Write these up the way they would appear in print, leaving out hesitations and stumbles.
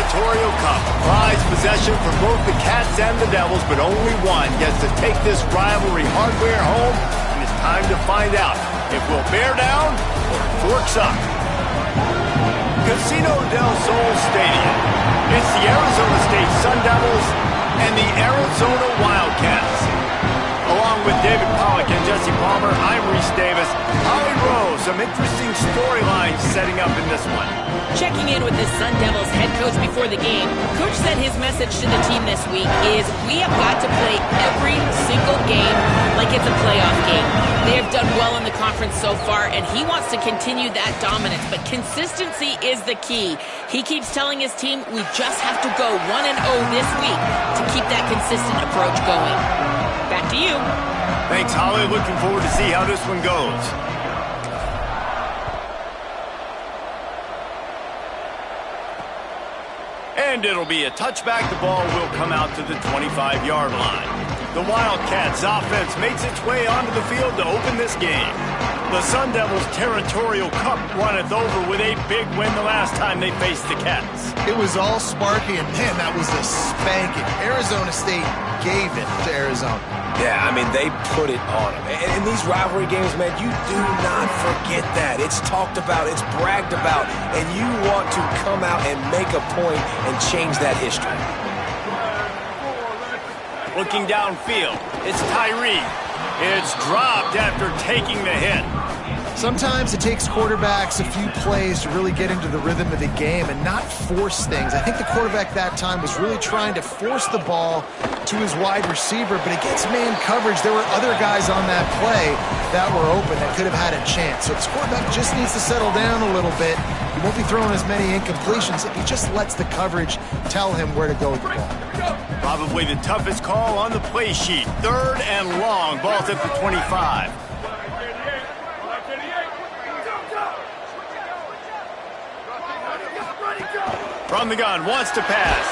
Territorial Cup. Prize possession for both the Cats and the Devils, but only one gets to take this rivalry hardware home, and it's time to find out if we'll bear down or forks up. Casino del Sol Stadium. It's the Arizona State Sun Devils and the Arizona Wildcats. Along with David Pollack and Jesse Palmer, I'm Reese Davis. Holly Rowe, some interesting storylines setting up in this one. Checking in with the Sun Devils head coach before the game, Coach said his message to the team this week is we have got to play every single game like it's a playoff game. They have done well in the conference so far, and he wants to continue that dominance, but consistency is the key. He keeps telling his team we just have to go 1-0 this week to keep that consistent approach going. Back to you. Thanks, Holly. Looking forward to see how this one goes. And it'll be a touchback. The ball will come out to the 25-yard line. The Wildcats offense makes its way onto the field to open this game. The Sun Devils Territorial Cup runneth over with a big win the last time they faced the Cats. It was all sparky, and man, that was a spanking. Arizona State gave it to Arizona. Yeah, I mean, they put it on them. And in these rivalry games, man, you do not forget that. It's talked about, it's bragged about, and you want to come out and make a point and change that history. Looking downfield, it's Tyree. It's dropped after taking the hit. Sometimes it takes quarterbacks a few plays to really get into the rhythm of the game and not force things. I think the quarterback that time was really trying to force the ball to his wide receiver, but against man coverage, there were other guys on that play that were open that could have had a chance. So this quarterback just needs to settle down a little bit. He won't be throwing as many incompletions if he just lets the coverage tell him where to go with the ball. Probably the toughest call on the play sheet. 3rd and long, ball's at the 25. From the gun, wants to pass.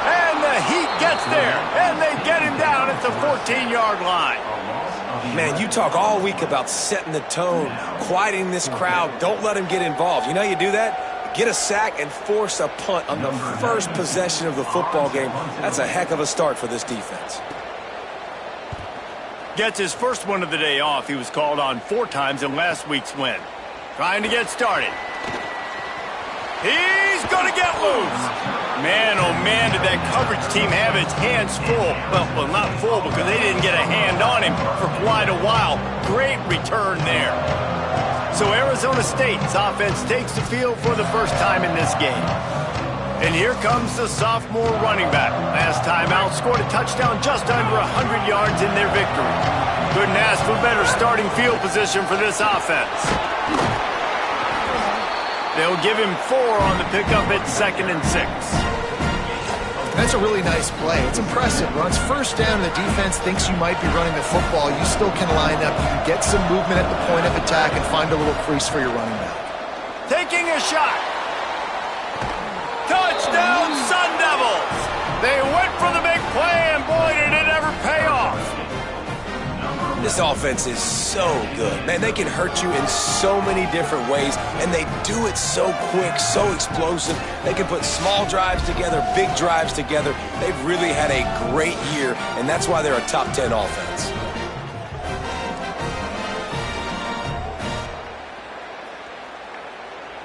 And the Heat gets there, and they get him down at the 14-yard line. Man, you talk all week about setting the tone, quieting this crowd. Don't let him get involved. You know how you do that? Get a sack and force a punt on the first possession of the football game. That's a heck of a start for this defense. Gets his first one of the day off. He was called on 4 times in last week's win. Trying to get started. He's going to get loose. Man, oh man, did that coverage team have its hands full. Well, not full because they didn't get a hand on him for quite a while. Great return there. So Arizona State's offense takes the field for the first time in this game. And here comes the sophomore running back. Last time out, scored a touchdown just under 100 yards in their victory. Couldn't ask for better starting field position for this offense. They'll give him 4 on the pickup at 2nd and 6. That's a really nice play. It's impressive. When it's first down and the defense thinks you might be running the football, you still can line up. You can get some movement at the point of attack and find a little crease for your running back. Taking a shot. Touchdown, Sun Devils! They went for the big play, and boy, did it ever pay off. This offense is so good. Man, they can hurt you in so many different ways, and they do it so quick, so explosive. They can put small drives together, big drives together. They've really had a great year, and that's why they're a top 10 offense.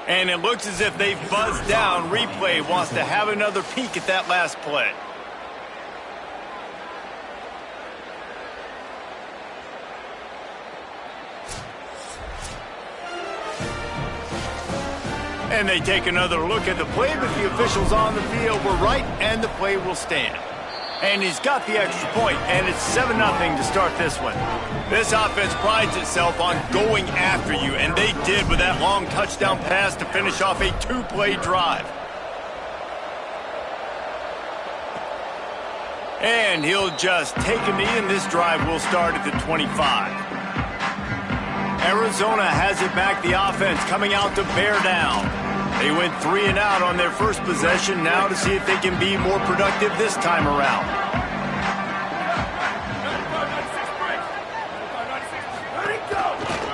And it looks as if they've buzzed down. Replay wants to have another peek at that last play. And they take another look at the play, but the officials on the field were right, and the play will stand. And he's got the extra point, and it's 7-0 to start this one. This offense prides itself on going after you, and they did with that long touchdown pass to finish off a 2-play drive. And he'll just take a knee, and this drive will start at the 25. Arizona has it back, the offense coming out to bear down. They went 3 and out on their first possession, now to see if they can be more productive this time around.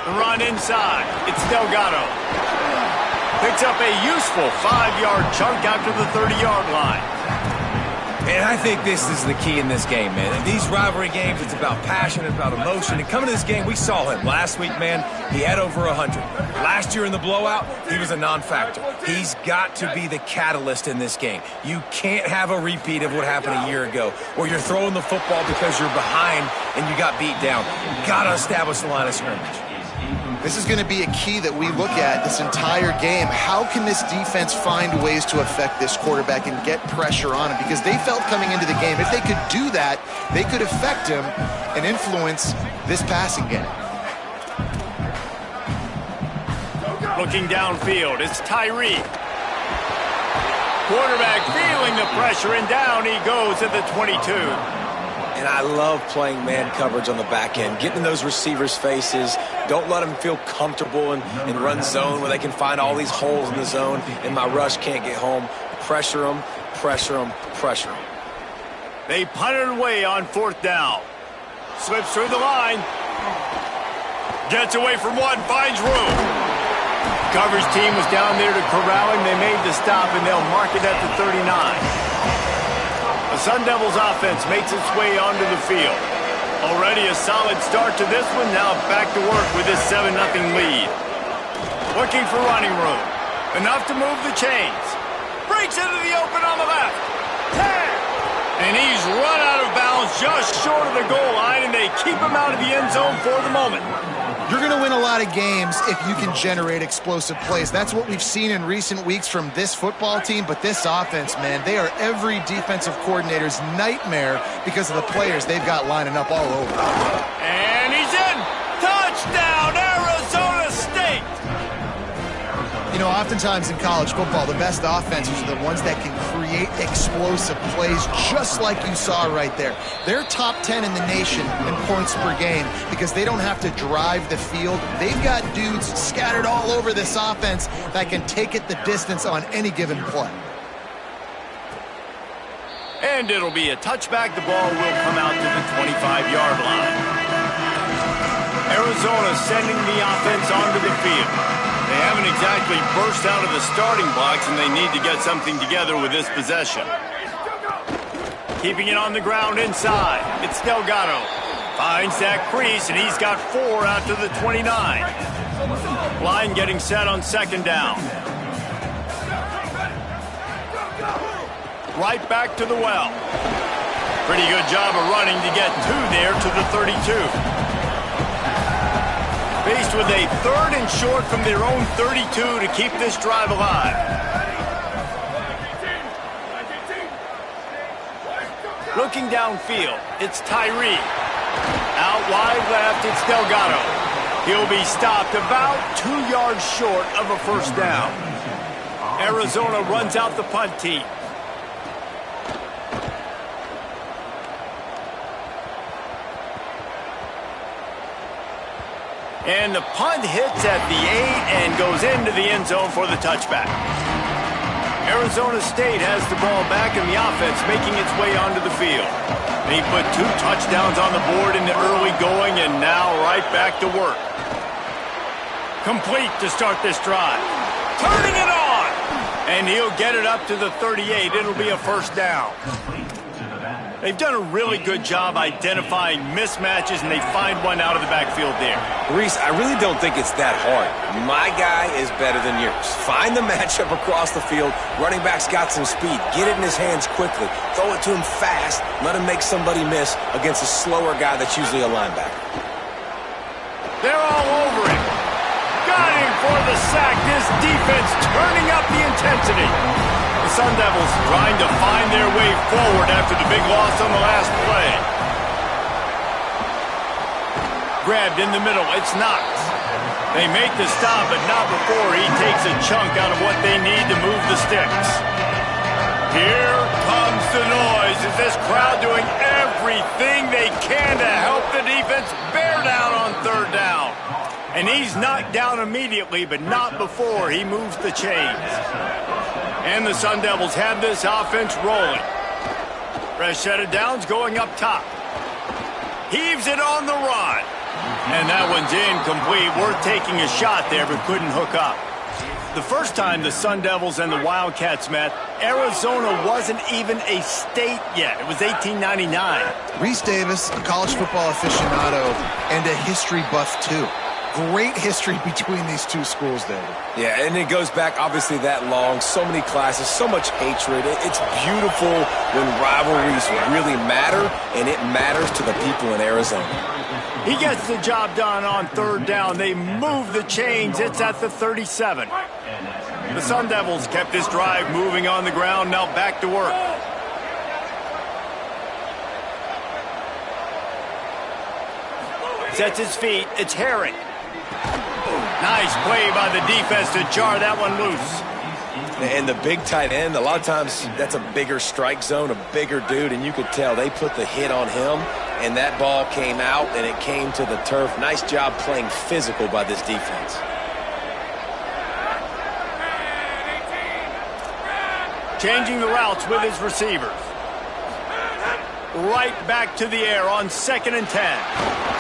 The run inside, it's Delgado. The Picks up a useful 5-yard chunk after the 30-yard line. And I think this is the key in this game, man. In these rivalry games, it's about passion, it's about emotion. And coming to this game, we saw him last week, man. He had over 100. Last year in the blowout, he was a non-factor. He's got to be the catalyst in this game. You can't have a repeat of what happened a year ago, where you're throwing the football because you're behind and you got beat down. Got to establish the line of scrimmage. This is going to be a key that we look at this entire game. How can this defense find ways to affect this quarterback and get pressure on him? Because they felt coming into the game, if they could do that, they could affect him and influence this passing game. Looking downfield, it's Tyree. Quarterback feeling the pressure, and down he goes at the 22. And I love playing man coverage on the back end, getting in those receivers' faces. Don't let them feel comfortable and run zone where they can find all these holes in the zone and my rush can't get home. Pressure them, pressure them, pressure them. They punt it away on 4th down. Slips through the line. Gets away from one, finds room. Coverage team was down there to corral him. They made the stop, and they'll mark it at the 39. The Sun Devils offense makes its way onto the field. Already a solid start to this one. Now back to work with this 7-0 lead. Looking for running room. Enough to move the chains. Breaks into the open on the left. 10. And he's run out of bounds just short of the goal line, and they keep him out of the end zone for the moment. You're going to win a lot of games if you can generate explosive plays. That's what we've seen in recent weeks from this football team, but this offense, man, they are every defensive coordinator's nightmare because of the players they've got lining up all over. And he's in! Touchdown, Arizona State! You know, oftentimes in college football, the best offenses are the ones that can create explosive plays just like you saw right there. They're top 10 in the nation in points per game because they don't have to drive the field. They've got dudes scattered all over this offense that can take it the distance on any given play. And it'll be a touchback. The ball will come out to the 25-yard line. Arizona sending the offense onto the field. They haven't exactly burst out of the starting blocks, and they need to get something together with this possession. Keeping it on the ground inside. It's Delgado. Finds that crease, and he's got 4 out to the 29. Line getting set on 2nd down. Right back to the well. Pretty good job of running to get 2 there to the 32. Faced with a 3rd and short from their own 32 to keep this drive alive. Looking downfield, it's Tyree. Out wide left, it's Delgado. He'll be stopped about 2 yards short of a 1st down. Arizona runs out the punt team. And the punt hits at the 8 and goes into the end zone for the touchback. Arizona State has the ball back, and the offense making its way onto the field. They put 2 touchdowns on the board in the early going, and now right back to work. Complete to start this drive. Turning it on! And he'll get it up to the 38. It'll be a 1st down. They've done a really good job identifying mismatches, and they find one out of the backfield there. Reese, I really don't think it's that hard. My guy is better than yours. Find the matchup across the field. Running back's got some speed. Get it in his hands quickly. Throw it to him fast. Let him make somebody miss against a slower guy that's usually a linebacker. They're all over him. Got him for the sack. This defense turning up the intensity. The Sun Devils trying to find their way forward after the big loss on the last play. Grabbed in the middle, it's Knox. They make the stop, but not before he takes a chunk out of what they need to move the sticks. Here comes the noise as this crowd doing everything they can to help the defense bear down on 3rd down. And he's knocked down immediately, but not before he moves the chains. And the Sun Devils have this offense rolling. Fresh set of downs going up top. Heaves it on the run. And that one's incomplete. Worth taking a shot there, but couldn't hook up. The first time the Sun Devils and the Wildcats met, Arizona wasn't even a state yet. It was 1899. Reese Davis, a college football aficionado, and a history buff, too. Great history between these two schools, David. Yeah, and it goes back obviously that long. So many classes, so much hatred. It's beautiful when rivalries really matter, and it matters to the people in Arizona. He gets the job done on third down. They move the chains. It's at the 37. The Sun Devils kept this drive moving on the ground. Now back to work. Sets his feet. It's Herring. Nice play by the defense to jar that one loose. And the big tight end, a lot of times that's a bigger strike zone, a bigger dude, and you could tell they put the hit on him, and that ball came out, and it came to the turf. Nice job playing physical by this defense. Changing the routes with his receivers. Right back to the air on 2nd and 10.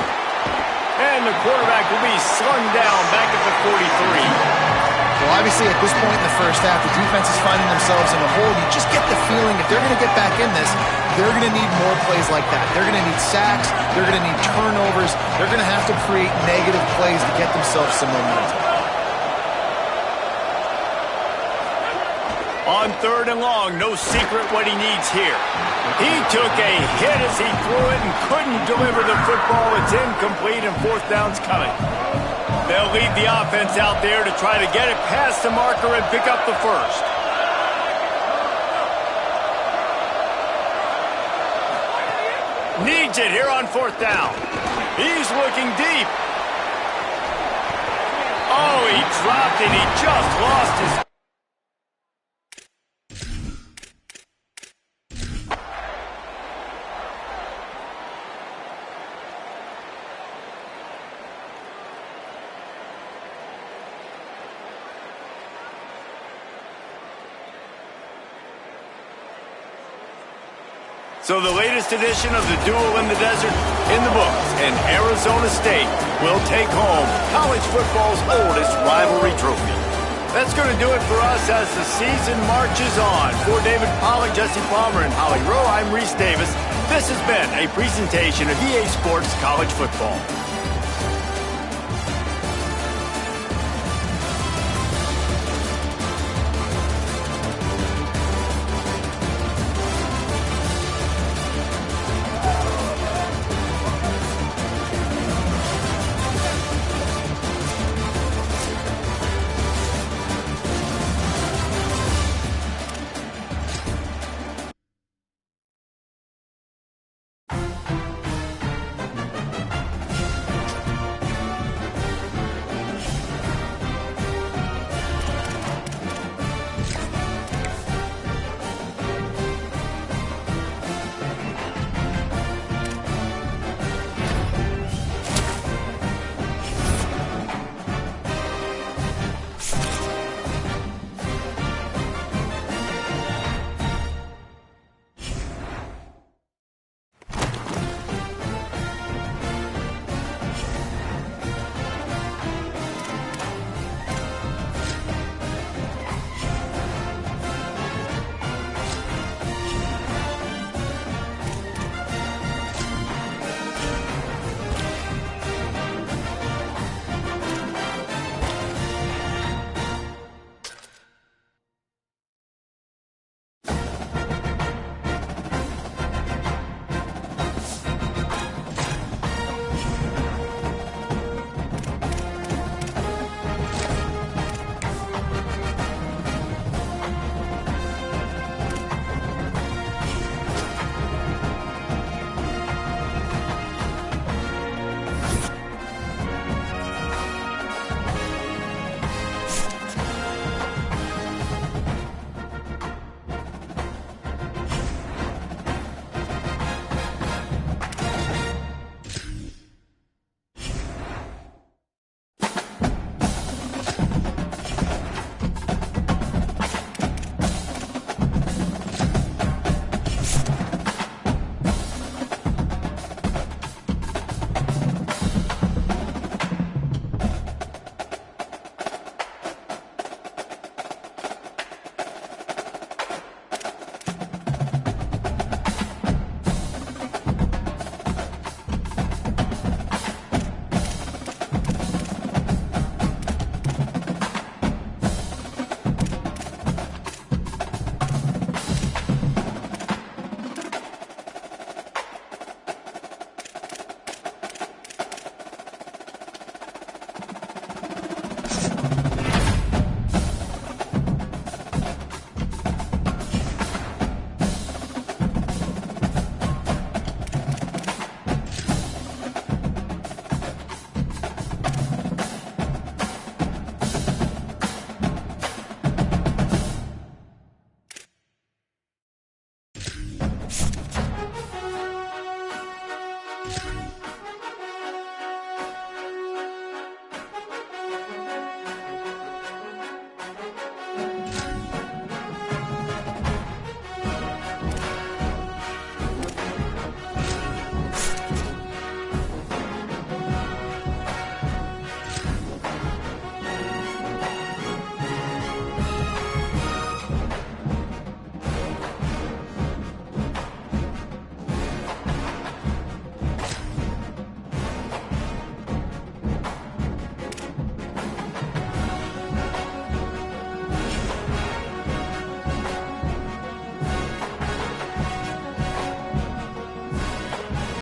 And the quarterback will be slung down back at the 43. Well, obviously, at this point in the first half, the defense is finding themselves in a hole. You just get the feeling if they're going to get back in this, they're going to need more plays like that. They're going to need sacks. They're going to need turnovers. They're going to have to create negative plays to get themselves some momentum. On 3rd and long, no secret what he needs here. He took a hit as he threw it and couldn't deliver the football. It's incomplete and 4th down's coming. They'll lead the offense out there to try to get it past the marker and pick up the first. Needs it here on 4th down. He's looking deep. Oh, he dropped it. He just lost his... So the latest edition of the Duel in the Desert in the books, and Arizona State will take home college football's oldest rivalry trophy. That's going to do it for us as the season marches on. For David Pollack, Jesse Palmer, and Holly Rowe, I'm Reese Davis. This has been a presentation of EA Sports College Football.